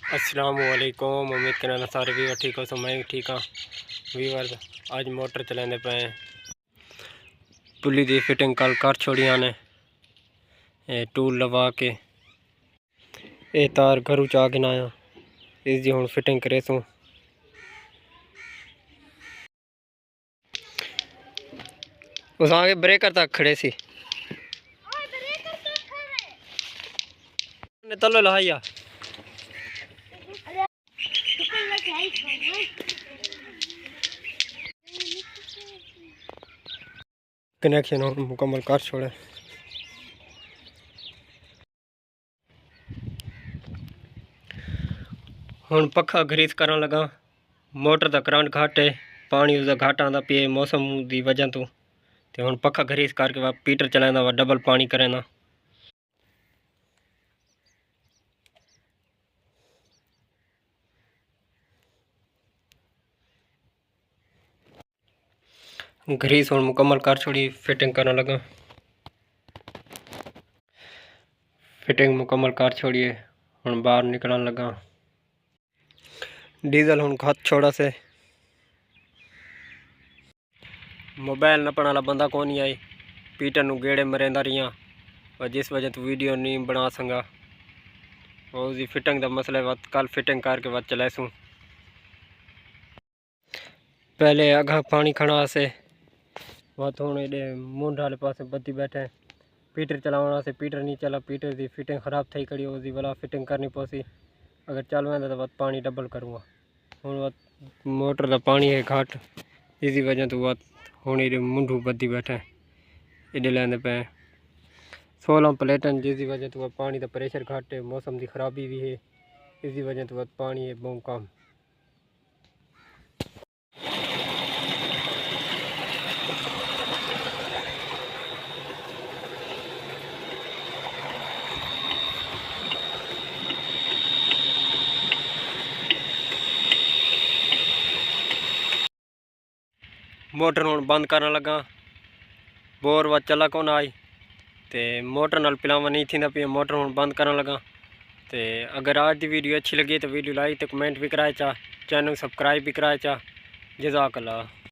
अस्सलामुअलैकुम। उम्मीद करना सारे व्यूवर ठीक हो। सो मैं भी ठीक हाँ व्यूवर। आज मोटर चलाने पे पुली दी फिटिंग कल कर छोड़ी आने टूल लवा के ये तार घरों चा के आया इसकी हुण फिटिंग करे सूँ। उस आगे ब्रेकर तक खड़े सी तलो लहाइया कनेक्शन मुकम्मल कर छोड़े। हुण पखा ग्रीस करन लगा। मोटर का करंट घट है, पानी उसका घट आता पे मौसम की वजह तो हुण पखा ग्रीस करके वा पीटर चलाना वा डबल पानी करेना। ग्रीस हुण मुकम्मल कर छोड़ी। फिटिंग करने लगा। फिटिंग मुकम्मल कर छोड़िए। हुण बाहर निकलने लगा। डीजल हुण खत छोड़ा से मोबाइल नपण वाला बंदा कौन ही आई पीटर नू गेड़े मरेंदा रहिया और जिस वजह तो वीडियो नहीं बना सका। और उसकी फिटिंग का मसला वत कल फिटिंग करके वत चलैसूँ। पहले अगा पानी खड़ा से वत हुण एडे मुंड वाले पास बत्ती बैठे पीटर चलावना से पीटर नहीं चला। पीटर की फिटिंग खराब थी कड़ी उसकी वाला फिटिंग करनी पौसी। अगर चल वेंदा तो वत पानी डबल करूँगा। हुण वत मोटर का पानी है घट इसी वजह तो वत हुण एडे मुंडू बद्दी बैठे एडे लैंदे पे 16 प्लेटन जिसकी वजह तो पानी का प्रेशर घट है। मौसम की खराबी भी है इसी वजह तो पानी है बहुत कम। मोटर हुण बंद करने लगा। बोर व चला कौन आई तो मोटर नाल पिलावा नहीं थी पे मोटर हुण बंद करने लगा। तो अगर आज की वीडियो अच्छी लगी तो वीडियो लाइक तो कमेंट भी कराए चा, चैनल सब्सक्राइब भी कराए चा। जज़ाकल्लाह।